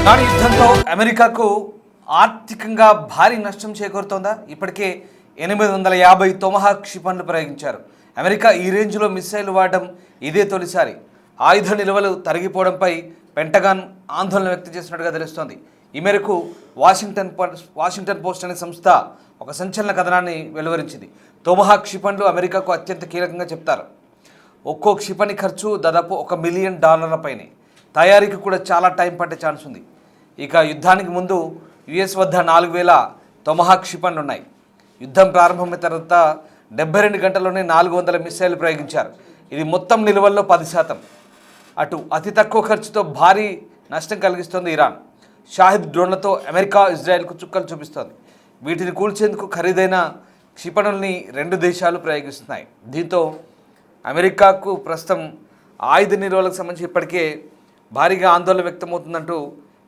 Iran యుద్ధంతో అమెరికాకు ఆర్థికంగా భారీ నష్టం చేకూరుతోందా? ఇప్పటికే 850 తొమహాక్ క్షిపణులు ప్రయోగించారు. అమెరికా ఈ రేంజ్లో మిస్సైల్ వాడడం ఇదే తొలిసారి. ఆయుధ నిల్వలు తరిగిపోవడంపై పెంటగాన్ ఆందోళన వ్యక్తం చేసినట్టుగా తెలుస్తోంది. ఈ మేరకు వాషింగ్టన్ పోస్ట్ అనే సంస్థ ఒక సంచలన కథనాన్ని వెలువరించింది. తొమహాక్ క్షిపణులు అమెరికాకు అత్యంత కీలకంగా చెప్తారు. ఒక్కో క్షిపణి ఖర్చు దాదాపు $1 మిలియన్ పైనే. తయారీకి కూడా చాలా టైం పట్టే ఛాన్స్ ఉంది. ఇక యుద్ధానికి ముందు యుఎస్ వద్ద 4000 తొమహాక్ క్షిపణులు ఉన్నాయి. యుద్ధం ప్రారంభమైన తర్వాత 72 గంటల్లోనే 400 మిస్సైల్ ప్రయోగించారు. ఇది మొత్తం నిల్వల్లో 10%. అటు అతి తక్కువ ఖర్చుతో భారీ నష్టం కలిగిస్తోంది ఇరాన్. షాహిద్ డ్రోన్లతో అమెరికా ఇజ్రాయెల్కు చుక్కలు చూపిస్తోంది. వీటిని కూల్చేందుకు ఖరీదైన క్షిపణుల్ని 2 దేశాలు ప్రయోగిస్తున్నాయి. దీంతో అమెరికాకు ప్రస్తుతం ఆయుధ నిల్వలకు సంబంధించి ఇప్పటికే భారీగా ఆందోళన వ్యక్తమవుతుందంటూ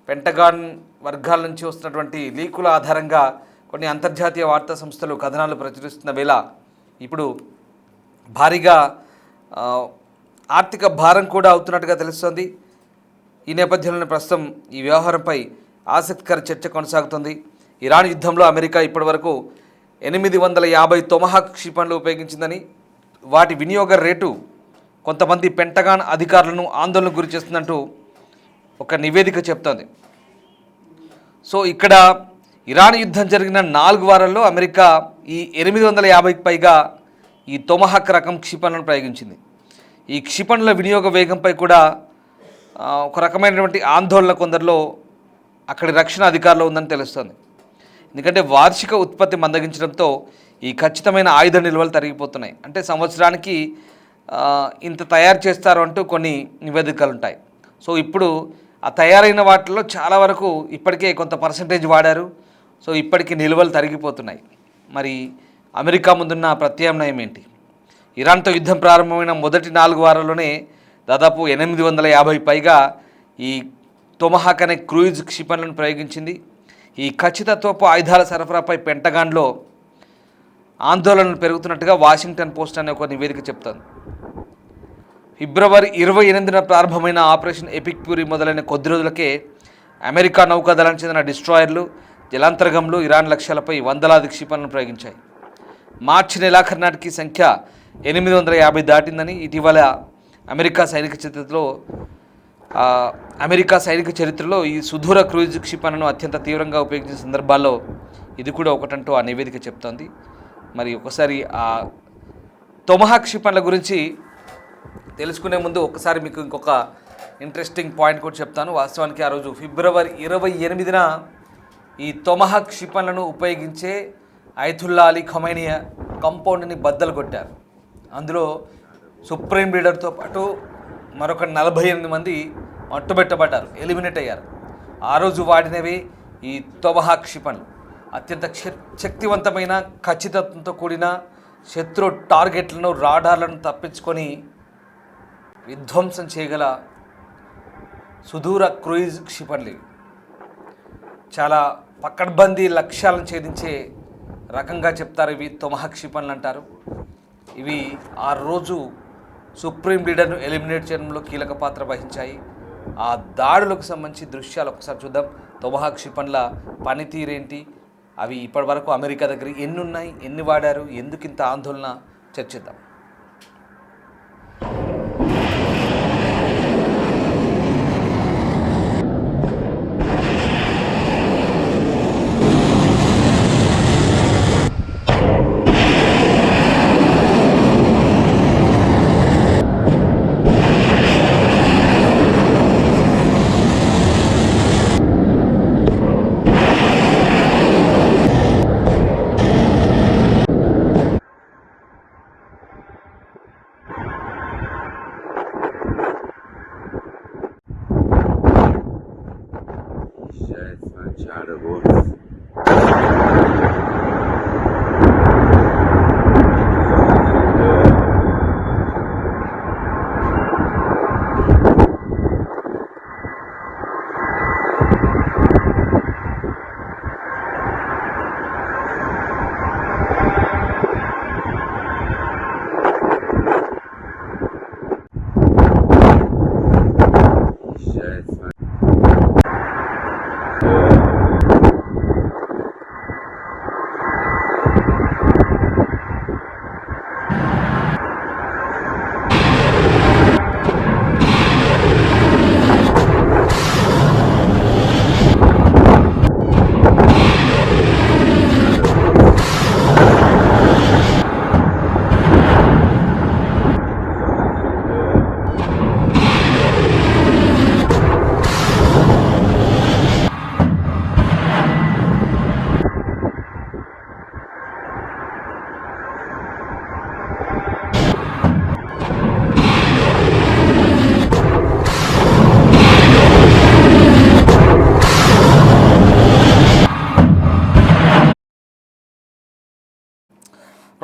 పెంటగాన్ వర్గాల నుంచి వస్తున్నటువంటి లీకుల ఆధారంగా కొన్ని అంతర్జాతీయ వార్తా సంస్థలు కథనాలు ప్రచురిస్తున్న వేళ ఇప్పుడు భారీగా ఆర్థిక భారం కూడా అవుతున్నట్టుగా తెలుస్తోంది. ఈ నేపథ్యంలోనే ప్రస్తుతం ఈ వ్యవహారంపై ఆసక్తికర చర్చ కొనసాగుతుంది. ఇరాన్ యుద్ధంలో అమెరికా ఇప్పటివరకు 850 తొమహాక్ క్షిపణులు ఉపయోగించిందని, వాటి వినియోగ రేటు కొంతమంది పెంటగాన్ అధికారులను ఆందోళనకు గురి చేస్తుందంటూ ఒక నివేదిక చెప్తోంది. సో ఇక్కడ ఇరాన్ యుద్ధం జరిగిన 4 వారాల్లో అమెరికా ఈ 850కి పైగా ఈ తొమహాక్ రకం క్షిపణులను ప్రయోగించింది. ఈ క్షిపణుల వినియోగ వేగంపై కూడా ఒక రకమైనటువంటి ఆందోళన కొందరిలో అక్కడి రక్షణ అధికారులు ఉందని తెలుస్తోంది. ఎందుకంటే వార్షిక ఉత్పత్తి మందగించడంతో ఈ ఖచ్చితమైన ఆయుధ నిల్వలు తరిగిపోతున్నాయి. అంటే సంవత్సరానికి ఇంత తయారు చేస్తారు అంటూ కొన్ని నివేదికలు ఉంటాయి. సో ఇప్పుడు ఆ తయారైన వాటిల్లో చాలా వరకు ఇప్పటికే కొంత పర్సంటేజ్ వాడారు. సో ఇప్పటికీ నిల్వలు తరిగిపోతున్నాయి. మరి అమెరికా ముందున్న ప్రత్యామ్నాయం ఏంటి? ఇరాన్తో యుద్ధం ప్రారంభమైన మొదటి 4 వారాల్లోనే దాదాపు 850 పైగా ఈ తొమహాక్ అనే క్రూయిజ్ క్షిపణులను ప్రయోగించింది. ఈ ఖచ్చితత్వపు ఆయుధాల సరఫరాపై పెంటగాన్లో ఆందోళనలు పెరుగుతున్నట్టుగా వాషింగ్టన్ పోస్ట్ అనే ఒక నివేదిక చెప్తోంది. ఫిబ్రవరి 28న ప్రారంభమైన ఆపరేషన్ ఎపిక్ ఫ్యూరీ మొదలైన కొద్ది రోజులకే అమెరికా నౌకాదళానికి చెందిన డిస్ట్రాయర్లు, జలాంతర్గంలు ఇరాన్ లక్ష్యాలపై వందలాది క్షిపణులను ప్రయోగించాయి. మార్చి నెలాఖరు నాటికి సంఖ్య 850 దాటిందని ఇటీవల అమెరికా సైనిక చరిత్రలో ఈ సుదూర క్రూయిజ్ క్షిపణులను అత్యంత తీవ్రంగా ఉపయోగించిన సందర్భాల్లో ఇది కూడా ఒకటంటూ ఆ నివేదిక చెప్తోంది. మరి ఒకసారి ఆ తొమహాక్ క్షిపణుల గురించి తెలుసుకునే ముందు ఒకసారి మీకు ఇంకొక ఇంట్రెస్టింగ్ పాయింట్ కూడా చెప్తాను. వాస్తవానికి ఆ రోజు ఫిబ్రవరి 28న ఈ తొమహాక్ క్షిపణులను ఉపయోగించే అయతుల్లా అలీ ఖమైనీ కంపౌండ్ని బద్దలు కొట్టారు. అందులో సుప్రీం లీడర్తో పాటు మరొక 48 మంది మట్టుబెట్టబడ్డారు, ఎలిమినేట్ అయ్యారు. ఆ రోజు వాడినవి ఈ తొమహాక్ క్షిపణులు. అత్యంత శక్తివంతమైన ఖచ్చితత్వంతో కూడిన శత్రు టార్గెట్లను, రాడార్లను తప్పించుకొని విధ్వంసం చేయగల సుదూర క్రూయిజ్ క్షిపణులు. చాలా పకడ్బందీ లక్ష్యాలను ఛేదించే రకంగా చెప్తారు ఇవి తొమహాక్ క్షిపణులు అంటారు. ఇవి ఆ రోజు సుప్రీం లీడర్ను ఎలిమినేట్ చేయడంలో కీలక పాత్ర వహించాయి. ఆ దాడులకు సంబంధించి దృశ్యాలు ఒకసారి చూద్దాం. తొమహాక్ క్షిపణుల పనితీరేంటి, అవి ఇప్పటి వరకు అమెరికా దగ్గర ఎన్ని ఉన్నాయి, ఎన్ని వాడారు, ఎందుకు ఇంత ఆందోళన, చర్చిద్దాం.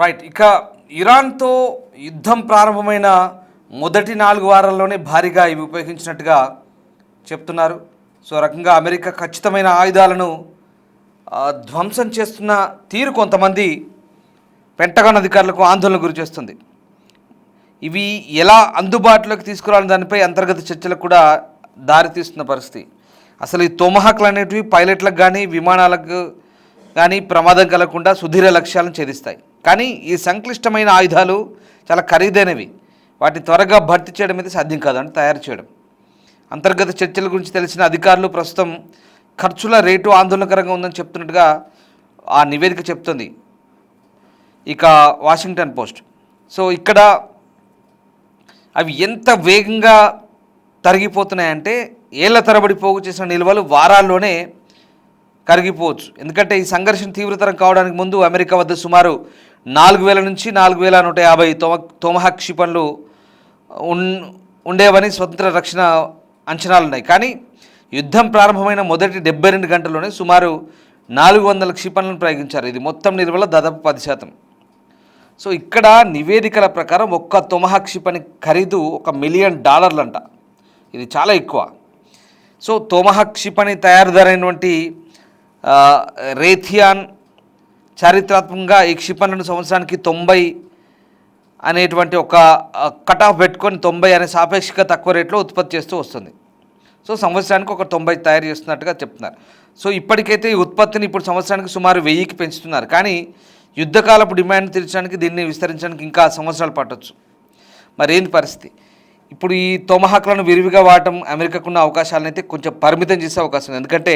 రైట్. ఇక ఇరాన్తో యుద్ధం ప్రారంభమైన మొదటి 4 వారాల్లోనే భారీగా ఇవి ఉపయోగించినట్టుగా చెప్తున్నారు. సో రకంగా అమెరికా ఖచ్చితమైన ఆయుధాలను ధ్వంసం చేస్తున్న తీరు కొంతమంది పెంటగాన్ అధికారులకు ఆందోళన గురి చేస్తుంది. ఇవి ఎలా అందుబాటులోకి తీసుకురావాలని దానిపై అంతర్గత చర్చలకు కూడా దారితీస్తున్న పరిస్థితి. అసలు ఈ తోమహాక్లు అనేటివి పైలట్లకు కానీ విమానాలకు కానీ ప్రమాదం కలగకుండా సుదీర్ఘ లక్ష్యాలను ఛేదిస్తాయి. కానీ ఈ సంక్లిష్టమైన ఆయుధాలు చాలా ఖరీదైనవి. వాటిని త్వరగా భర్తీ చేయడం అయితే సాధ్యం కాదు, అంటే తయారు చేయడం. అంతర్గత చర్చల గురించి తెలిసిన అధికారులు ప్రస్తుతం ఖర్చుల రేటు ఆందోళనకరంగా ఉందని చెప్తున్నట్టుగా ఆ నివేదిక చెప్తుంది. ఇక వాషింగ్టన్ పోస్ట్. సో ఇక్కడ అవి ఎంత వేగంగా తరిగిపోతున్నాయంటే ఏళ్ల తరబడి పోగు చేసిన నిల్వలు వారాల్లోనే కరిగిపోవచ్చు. ఎందుకంటే ఈ సంఘర్షణ తీవ్రతరం కావడానికి ముందు అమెరికా వద్ద సుమారు 4,000 నుంచి 4,150 తోమహాక్ క్షిపణులు ఉండేవని స్వతంత్ర రక్షణ అంచనాలున్నాయి. కానీ యుద్ధం ప్రారంభమైన మొదటి 72 గంటల్లోనే సుమారు 400 క్షిపణులను ప్రయోగించారు. ఇది మొత్తం నిల్వల దాదాపు 10%. సో ఇక్కడ నివేదికల ప్రకారం ఒక్క తోమహాక్ క్షిపణి ఖరీదు $1 మిలియన్ అంట. ఇది చాలా ఎక్కువ. సో తోమహాక్ క్షిపణి తయారుదారైనటువంటి రేథియాన్ చారిత్రాత్మకంగా ఈ క్షిపణులను సంవత్సరానికి 90 అనేటువంటి ఒక కట్ ఆఫ్ పెట్టుకొని 90 అనే సాపేక్షిక తక్కువ రేట్లో ఉత్పత్తి చేస్తూ వస్తుంది. సో సంవత్సరానికి ఒక 90 తయారు చేస్తున్నట్టుగా చెప్తున్నారు. సో ఇప్పటికైతే ఈ ఉత్పత్తిని ఇప్పుడు సంవత్సరానికి సుమారు 1000కి పెంచుతున్నారు. కానీ యుద్ధకాలపు డిమాండ్ తీర్చడానికి దీన్ని విస్తరించడానికి ఇంకా సంవత్సరాలు పట్టవచ్చు. మరేంది పరిస్థితి? ఇప్పుడు ఈ తోమహాక్లను విరివిగా వాడటం అమెరికాకున్న అవకాశాలను అయితే కొంచెం పరిమితం చేసే అవకాశం ఉంది. ఎందుకంటే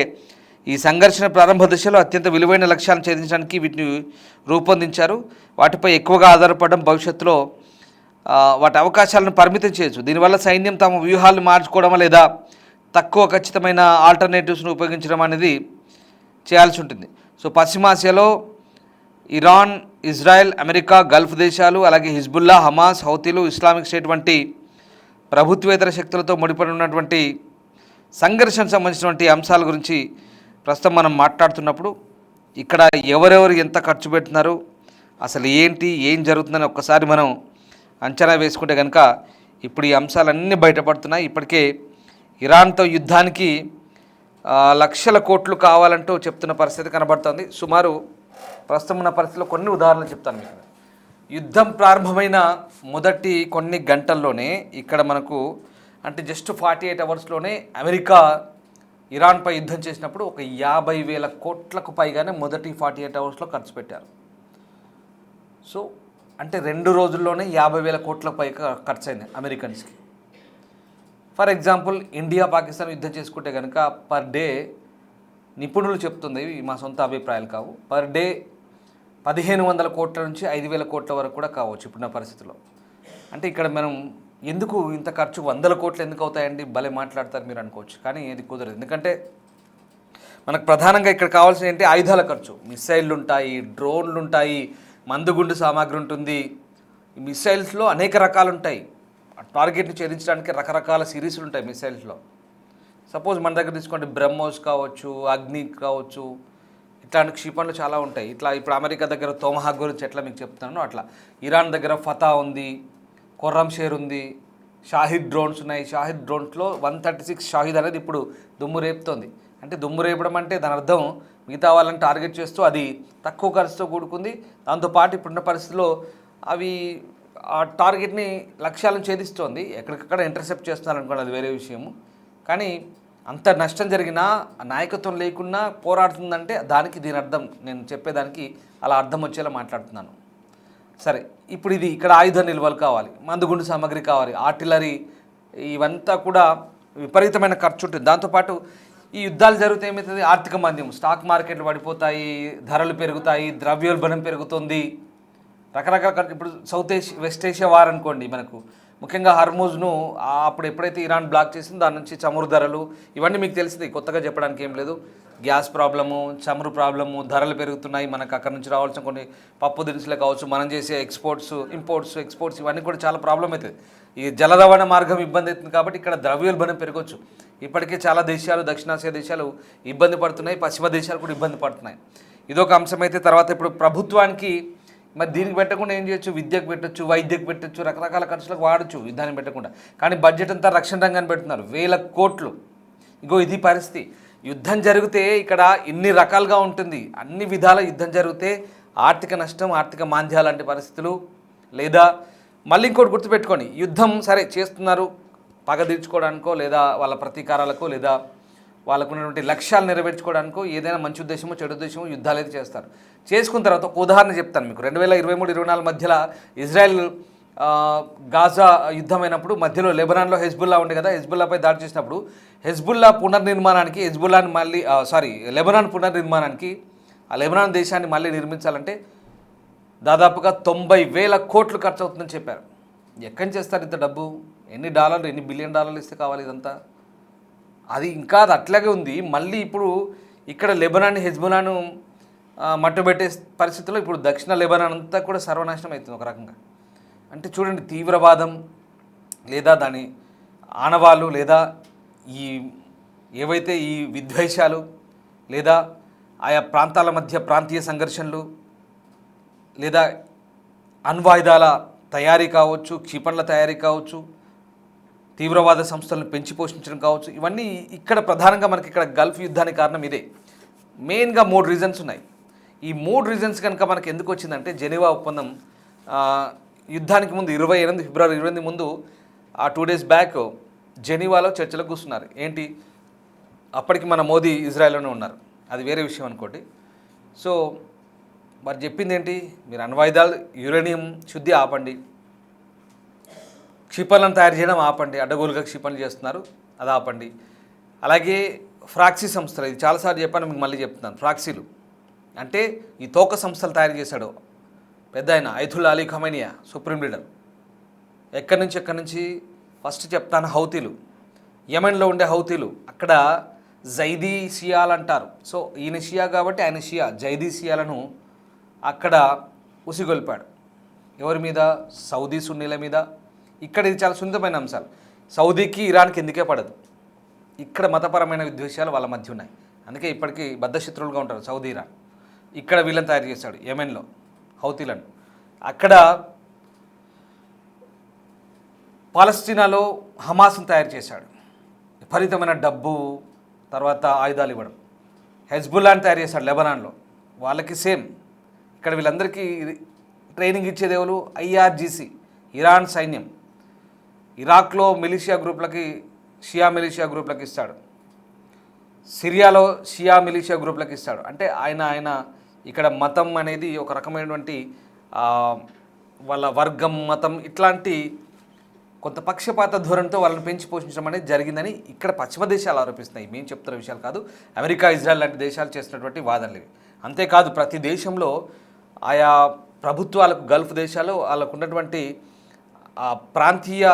ఈ సంఘర్షణ ప్రారంభ దశలో అత్యంత విలువైన లక్ష్యాలను ఛేదించడానికి వీటిని రూపొందించారు. వాటిపై ఎక్కువగా ఆధారపడడం భవిష్యత్తులో వాటి అవకాశాలను పరిమితం చేయొచ్చు. దీనివల్ల సైన్యం తమ వ్యూహాలను మార్చుకోవడం లేదా తక్కువ ఖచ్చితమైన ఆల్టర్నేటివ్స్ను ఉపయోగించడం అనేది చేయాల్సి ఉంటుంది. సో పశ్చిమాసియాలో ఇరాన్, ఇజ్రాయెల్, అమెరికా, గల్ఫ్ దేశాలు, అలాగే హిజ్బుల్లా, హమాస్, హౌతీలు, ఇస్లామిక్ స్టేట్ వంటి ప్రభుత్వేతర శక్తులతో ముడిపడి ఉన్నటువంటి సంఘర్షణకు సంబంధించినటువంటి అంశాల గురించి ప్రస్తుతం మనం మాట్లాడుతున్నప్పుడు ఇక్కడ ఎవరెవరు ఎంత ఖర్చు పెడుతున్నారు, అసలు ఏంటి, ఏం జరుగుతుందని ఒక్కసారి మనం అంచనా వేసుకుంటే కనుక ఇప్పుడు ఈ అంశాలన్నీ బయటపడుతున్నాయి. ఇప్పటికే ఇరాన్తో యుద్ధానికి లక్షల కోట్లు కావాలంటూ చెప్తున్న పరిస్థితి కనబడుతుంది. సుమారు ప్రస్తుతం ఉన్న పరిస్థితిలో కొన్ని ఉదాహరణలు చెప్తాను మీకు. యుద్ధం ప్రారంభమైన మొదటి కొన్ని గంటల్లోనే ఇక్కడ మనకు అంటే జస్ట్ 48 అవర్స్లోనే అమెరికా ఇరాన్పై యుద్ధం చేసినప్పుడు ఒక 50,000 కోట్లకు పైగానే మొదటి 48 అవర్స్లో ఖర్చు పెట్టారు. సో అంటే 2 రోజుల్లోనే 50,000 కోట్లకు పైగా ఖర్చు అయింది అమెరికన్స్కి. ఫర్ ఎగ్జాంపుల్ ఇండియా పాకిస్తాన్ యుద్ధం చేసుకుంటే కనుక పర్ డే నిపుణులు చెప్తుంది, మా సొంత అభిప్రాయాలు కావు, పర్ డే 1,500 కోట్ల నుంచి 5,000 కోట్ల వరకు కూడా కావచ్చు ఇప్పుడున్న పరిస్థితిలో. అంటే ఇక్కడ మనం ఎందుకు ఇంత ఖర్చు 100 కోట్లు ఎందుకు అవుతాయండి, భలే మాట్లాడతారు మీరు అనుకోవచ్చు. కానీ ఇది కుదరదు. ఎందుకంటే మనకు ప్రధానంగా ఇక్కడ కావాల్సిన ఏంటి, ఆయుధాల ఖర్చు. మిస్సైళ్ళు ఉంటాయి, డ్రోన్లు ఉంటాయి, మందుగుండు సామాగ్రి ఉంటుంది. ఈ మిస్సైల్స్లో అనేక రకాలు ఉంటాయి. టార్గెట్ని ఛేదించడానికి రకరకాల సిరీస్లు ఉంటాయి మిస్సైల్స్లో. సపోజ్ మన దగ్గర తీసుకోండి, బ్రహ్మోస్ కావచ్చు, అగ్ని కావచ్చు, ఇట్లాంటి క్షిపణులు చాలా ఉంటాయి. ఇట్లా ఇప్పుడు అమెరికా దగ్గర తోమహాక్ గురించి ఎట్లా మీకు చెప్తున్నానో అట్లా ఇరాన్ దగ్గర ఫతా ఉంది, ఖుర్రం షేర్ ఉంది, షాహిద్ డ్రోన్స్ ఉన్నాయి. షాహిద్ డ్రోన్స్లో 136 షాహిద్ అనేది ఇప్పుడు దుమ్ము రేపుతోంది. అంటే దుమ్ము రేపడం అంటే దాని అర్థం మిగతా వాళ్ళని టార్గెట్ చేస్తూ అది తక్కువ ఖర్చుతో కూడుకుంది. దాంతోపాటు ఇప్పుడున్న పరిస్థితుల్లో అవి ఆ టార్గెట్ని లక్ష్యాలను ఛేదిస్తోంది. ఎక్కడికక్కడ ఇంటర్సెప్ట్ చేస్తున్నారనుకోండి, అది వేరే విషయము. కానీ అంత నష్టం జరిగినా నాయకత్వం లేకున్నా పోరాడుతుందంటే దానికి దీని అర్థం, నేను చెప్పేదానికి అలా అర్థం వచ్చేలా మాట్లాడుతున్నాను. సరే, ఇప్పుడు ఇది ఇక్కడ ఆయుధ నిల్వలు కావాలి, మందుగుండు సామాగ్రి కావాలి, ఆర్టిలరీ, ఇవంతా కూడా విపరీతమైన ఖర్చు ఉంటుంది. దాంతోపాటు ఈ యుద్ధాలు జరిగితే ఏమవుతుంది, ఆర్థిక మాంద్యం, స్టాక్ మార్కెట్లు పడిపోతాయి, ధరలు పెరుగుతాయి, ద్రవ్యోల్బణం పెరుగుతుంది, రకరకాల ఖర్చు. ఇప్పుడు వెస్ట్ ఏషియా వార్ అనుకోండి, మనకు ముఖ్యంగా హర్మూజ్ను అప్పుడు ఎప్పుడైతే ఇరాన్ బ్లాక్ చేసిందో దాని నుంచి చమురు ధరలు, ఇవన్నీ మీకు తెలిసింది, కొత్తగా చెప్పడానికి ఏం లేదు. గ్యాస్ ప్రాబ్లము, చమురు ప్రాబ్లము, ధరలు పెరుగుతున్నాయి. మనకు అక్కడ నుంచి రావాల్సిన కొన్ని పప్పు దినుసులే కావచ్చు, మనం చేసే ఎక్స్పోర్ట్స్ ఇవన్నీ కూడా చాలా ప్రాబ్లం అవుతుంది. ఈ జల రవాణా మార్గం ఇబ్బంది అవుతుంది. కాబట్టి ఇక్కడ ద్రవ్యోల్బణం పెరగవచ్చు. ఇప్పటికే చాలా దేశాలు, దక్షిణాసియా దేశాలు ఇబ్బంది పడుతున్నాయి, పశ్చిమ దేశాలు కూడా ఇబ్బంది పడుతున్నాయి. ఇదొక అంశం అయితే, తర్వాత ఇప్పుడు ప్రభుత్వానికి మరి దీనికి పెట్టకుండా ఏం చేయొచ్చు? విద్యకు పెట్టొచ్చు, వైద్యకు పెట్టొచ్చు, రకరకాల ఖర్చులకు వాడచ్చు యుద్ధాన్ని పెట్టకుండా. కానీ బడ్జెట్ అంతా రక్షణ రంగాన్ని పెడుతున్నారు, 1000 కోట్లు. ఇగో ఇది పరిస్థితి. యుద్ధం జరిగితే ఇక్కడ ఇన్ని రకాలుగా ఉంటుంది, అన్ని విధాల యుద్ధం జరిగితే ఆర్థిక నష్టం, ఆర్థిక మాంద్యాలు లాంటి పరిస్థితులు. లేదా మళ్ళీ ఇంకోటి గుర్తుపెట్టుకొని, యుద్ధం సరే చేస్తున్నారు పగ తీర్చుకోవడానికో, లేదా వాళ్ళ ప్రతీకారాలకో, లేదా వాళ్ళకు ఉన్నటువంటి లక్ష్యాలు నెరవేర్చుకోవడానికో, ఏదైనా మంచి ఉద్దేశమో చెడు ఉద్దేశమో యుద్ధాలు అయితే చేస్తారు. చేసుకున్న తర్వాత ఒక ఉదాహరణ చెప్తాను మీకు. 2023-24 మధ్యలో ఇజ్రాయెల్ గాజా యుద్ధమైనప్పుడు మధ్యలో లెబనాన్లో హెజ్బుల్లా ఉండే కదా, హెజ్బుల్లాపై దాడి చేసినప్పుడు హెజ్బుల్లా పునర్నిర్మాణానికి, హెజ్బుల్లాని మళ్ళీ లెబనాన్ పునర్నిర్మాణానికి, ఆ లెబనాన్ దేశాన్ని మళ్ళీ నిర్మించాలంటే దాదాపుగా 90,000 కోట్లు ఖర్చు అవుతుందని చెప్పారు. ఎక్కడి నుంచి చేస్తారు ఇంత డబ్బు? ఎన్ని డాలర్లు, ఎన్ని బిలియన్ డాలర్లు ఇస్తే కావాలి ఇదంతా? అది ఇంకా అది అట్లాగే ఉంది. మళ్ళీ ఇప్పుడు ఇక్కడ లెబనాన్, హెజ్బుల్లాను మట్టుబెట్టే పరిస్థితుల్లో ఇప్పుడు దక్షిణ లెబనాన్ అంతా కూడా సర్వనాశనం అవుతుంది ఒక రకంగా. అంటే చూడండి, తీవ్రవాదం లేదా దాని ఆనవాళ్ళు, లేదా ఈ ఏవైతే ఈ విద్వేషాలు, లేదా ఆయా ప్రాంతాల మధ్య ప్రాంతీయ సంఘర్షణలు, లేదా అణ్వాయుధాల తయారీ కావచ్చు, క్షిపణుల తయారీ కావచ్చు, తీవ్రవాద సంస్థలను పెంచి పోషించడం కావచ్చు, ఇవన్నీ ఇక్కడ ప్రధానంగా మనకి ఇక్కడ గల్ఫ్ యుద్ధానికి కారణం ఇదే. మెయిన్గా 3 రీజన్స్ ఉన్నాయి. ఈ 3 రీజన్స్ కనుక మనకి ఎందుకు వచ్చిందంటే, జెనీవా ఒప్పందం యుద్ధానికి ముందు ఫిబ్రవరి 28 ముందు ఆ 2 days బ్యాక్ జెనీవాలో చర్చలకు కూర్చున్నారు. ఏంటి, అప్పటికి మన మోదీ ఇజ్రాయెల్లోనే ఉన్నారు, అది వేరే విషయం అనుకోండి. సో మరి చెప్పింది ఏంటి, మీరు అణ్వాయుధాలు, యురేనియం శుద్ధి ఆపండి, క్షిపణులను తయారు చేయడం ఆపండి, అడ్డగోలుగా క్షిపణులు చేస్తున్నారు అది ఆపండి. అలాగే ఫ్రాక్సీ సంస్థలు, ఇది చాలాసార్లు చెప్పాను, మీకు మళ్ళీ చెప్తున్నాను. ఫ్రాక్సీలు అంటే ఈ తోక సంస్థలు తయారు చేశాడు పెద్ద ఆయన అయతుల్లా అలీ ఖమైనియా, సుప్రీం లీడర్. ఎక్కడి నుంచి ఫస్ట్ చెప్తాను. హౌతీలు, యెమెన్లో ఉండే హౌతీలు, అక్కడ జైదీ షియాలు అంటారు. సో ఈయన షియా కాబట్టి ఆయన షియా, జైదీ షియాలను అక్కడ ఉసిగొల్పాడు. ఎవరి మీద? సౌదీ సున్నీల మీద. ఇక్కడ ఇది చాలా సున్నితమైన అంశాలు. సౌదీకి ఇరాన్కి ఎందుకే పడదు, ఇక్కడ మతపరమైన విద్వేషాలు వాళ్ళ మధ్య ఉన్నాయి. అందుకే ఇప్పటికీ బద్ధశత్రువులుగా ఉంటారు సౌదీ, ఇరాన్. ఇక్కడ వీళ్ళని తయారు చేశాడు యెమెన్లో హౌతీలను. అక్కడ పాలస్తీనాలో హమాస్ను తయారు చేశాడు. విపరీతమైన డబ్బు, తర్వాత ఆయుధాలు ఇవ్వడం. హెజ్బుల్లాని తయారు చేశాడు లెబనాన్లో, వాళ్ళకి సేమ్. ఇక్కడ వీళ్ళందరికీ ట్రైనింగ్ ఇచ్చేది ఎవరు? IRGC, ఇరాన్ సైన్యం. ఇరాక్లో మిలిషియా గ్రూప్లకి, షియా మిలిషియా గ్రూప్లకి ఇస్తాడు. సిరియాలో షియా మిలిషియా గ్రూప్లకి ఇస్తాడు. అంటే ఆయన ఇక్కడ మతం అనేది ఒక రకమైనటువంటి వాళ్ళ వర్గం, మతం, ఇట్లాంటి కొంత పక్షపాత ధోరణితో వాళ్ళని పెంచి పోషించడం అనేది జరిగిందని ఇక్కడ పశ్చిమ దేశాలు ఆరోపిస్తున్నాయి. మేము చెప్తున్న విషయాలు కాదు, అమెరికా, ఇజ్రాయెల్ లాంటి దేశాలు చేస్తున్నటువంటి వాదనలు ఇవి. అంతేకాదు ప్రతి దేశంలో ఆయా ప్రభుత్వాలకు, గల్ఫ్ దేశాలు వాళ్ళకు ఉన్నటువంటి ప్రాంతీయ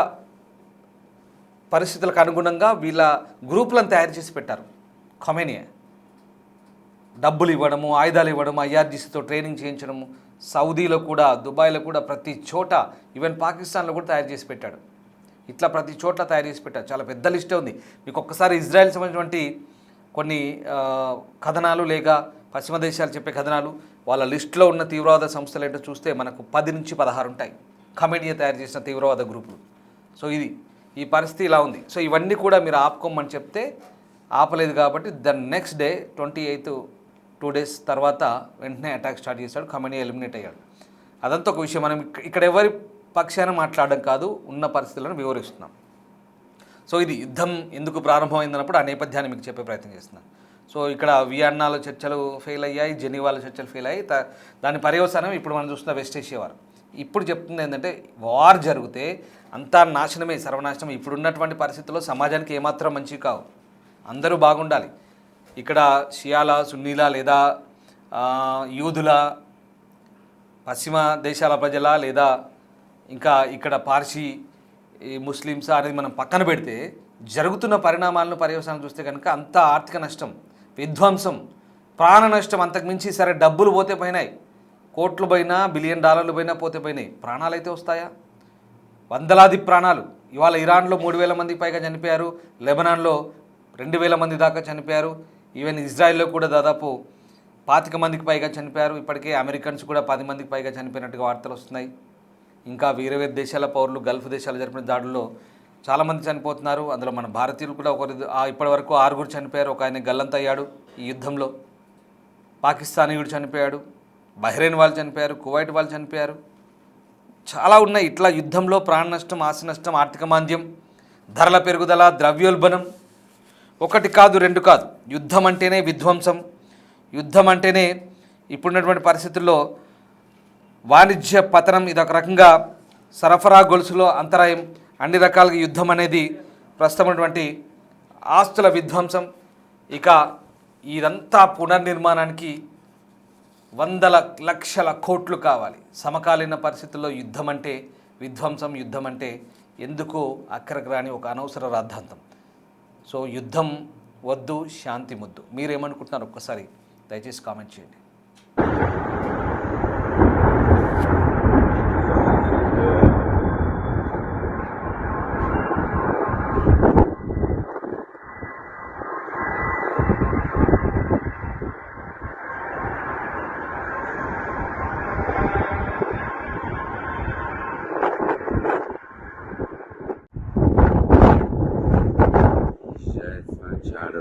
పరిస్థితులకు అనుగుణంగా వీళ్ళ గ్రూపులను తయారు చేసి పెట్టారు. ఖొమైనీ డబ్బులు ఇవ్వడము, ఆయుధాలు ఇవ్వడము, IRGCతో ట్రైనింగ్ చేయించడము, సౌదీలో కూడా, దుబాయ్లో కూడా, ప్రతి చోట, ఈవెన్ పాకిస్తాన్లో కూడా తయారు చేసి పెట్టాడు. ఇట్లా ప్రతి చోట్ల తయారు చేసి పెట్టాడు. చాలా పెద్ద లిస్టే ఉంది. మీకు ఒక్కసారి ఇజ్రాయెల్ సంబంధించినటువంటి కొన్ని కథనాలు, లేక పశ్చిమ దేశాలు చెప్పే కథనాలు, వాళ్ళ లిస్టులో ఉన్న తీవ్రవాద సంస్థలు ఏంటో చూస్తే మనకు 10 నుంచి 16 ఉంటాయి ఖొమైనీ తయారు చేసిన తీవ్రవాద గ్రూపులు. సో ఈ పరిస్థితి ఇలా ఉంది. సో ఇవన్నీ కూడా మీరు ఆపుకోమని చెప్తే ఆపలేదు కాబట్టి నెక్స్ట్ డే 28 2 days తర్వాత వెంటనే అటాక్ స్టార్ట్ చేశాడు. ఖొమైనీ ఎలిమినేట్ అయ్యాడు. అదంతా ఒక విషయం. మనం ఇక్కడ ఎవరి పక్షాన మాట్లాడడం కాదు, ఉన్న పరిస్థితులను వివరిస్తున్నాం. సో ఇది యుద్ధం ఎందుకు ప్రారంభమైందన్నప్పుడు ఆ నేపథ్యాన్ని మీకు చెప్పే ప్రయత్నం చేస్తున్నాను. సో ఇక్కడ వియన్నాలో చర్చలు ఫెయిల్ అయ్యాయి, జెనీవాలో చర్చలు ఫెయిల్ అయ్యాయి. దాని పర్యవసానం ఇప్పుడు మనం చూస్తున్న వెస్ట్ ఏషియా వార్. ఇప్పుడు చెప్తుంది ఏంటంటే, వార్ జరిగితే అంతా నాశనమే, సర్వనాశనం. ఇప్పుడున్నటువంటి పరిస్థితుల్లో సమాజానికి ఏమాత్రం మంచి కావు. అందరూ బాగుండాలి. ఇక్కడ షియాల, సున్నీల, లేదా యూదుల, పశ్చిమ దేశాల ప్రజల, లేదా ఇంకా ఇక్కడ పార్సీ ముస్లిమ్స్ అనేది మనం పక్కన పెడితే జరుగుతున్న పరిణామాలను పర్యవసానం చూస్తే కనుక అంత ఆర్థిక నష్టం, విధ్వంసం, ప్రాణ నష్టం, అంతకుమించి సరే డబ్బులు పోతే పోయినాయి, కోట్లు పోయినా, బిలియన్ డాలర్లు పోయినా పోతే పోయినాయి. ప్రాణాలు అయితే వస్తాయా? వందలాది ప్రాణాలు. ఇవాళ ఇరాన్లో 3,000 మందికి పైగా చనిపోయారు, లెబనాన్లో 2,000 మంది దాకా చనిపోయారు, ఈవెన్ ఇజ్రాయెల్లో కూడా దాదాపు 25 మందికి పైగా చనిపోయారు. ఇప్పటికే అమెరికన్స్ కూడా 10 మందికి పైగా చనిపోయినట్టుగా వార్తలు వస్తున్నాయి. ఇంకా వేరే వేరే దేశాల పౌరులు గల్ఫ్ దేశాలు జరిపిన దాడుల్లో చాలామంది చనిపోతున్నారు. అందులో మన భారతీయులు కూడా ఇప్పటి వరకు 6 చనిపోయారు. ఒక ఆయన గల్లంతయ్యాడు ఈ యుద్ధంలో. పాకిస్తానీయుడు చనిపోయాడు, బహ్రెయిన్ వాళ్ళు చనిపోయారు, కువైట్ వాళ్ళు చనిపోయారు. చాలా ఉన్నాయి. ఇట్లా యుద్ధంలో ప్రాణ నష్టం, ఆస్తి నష్టం, ఆర్థిక మాంద్యం, ధరల పెరుగుదల, ద్రవ్యోల్బణం, ఒకటి కాదు రెండు కాదు. యుద్ధం అంటేనే విధ్వంసం. యుద్ధం అంటేనే ఇప్పుడున్నటువంటి పరిస్థితుల్లో వాణిజ్య పతనం. ఇదొక రకంగా సరఫరా గొలుసులో అంతరాయం. అన్ని రకాలుగా యుద్ధం అనేది ప్రస్తుతం ఉన్నటువంటి ఆస్తుల విధ్వంసం. ఇక ఇదంతా పునర్నిర్మాణానికి వందల లక్షల కోట్లు కావాలి. సమకాలీన పరిస్థితుల్లో యుద్ధం అంటే విధ్వంసం, యుద్ధం అంటే ఎందుకో అక్కడికి రాని ఒక అనవసర రాద్ధాంతం. సో యుద్ధం వద్దు, శాంతి ముద్దు. మీరేమనుకుంటున్నారు ఒక్కసారి దయచేసి కామెంట్ చేయండి. Scheiß, mein Schade,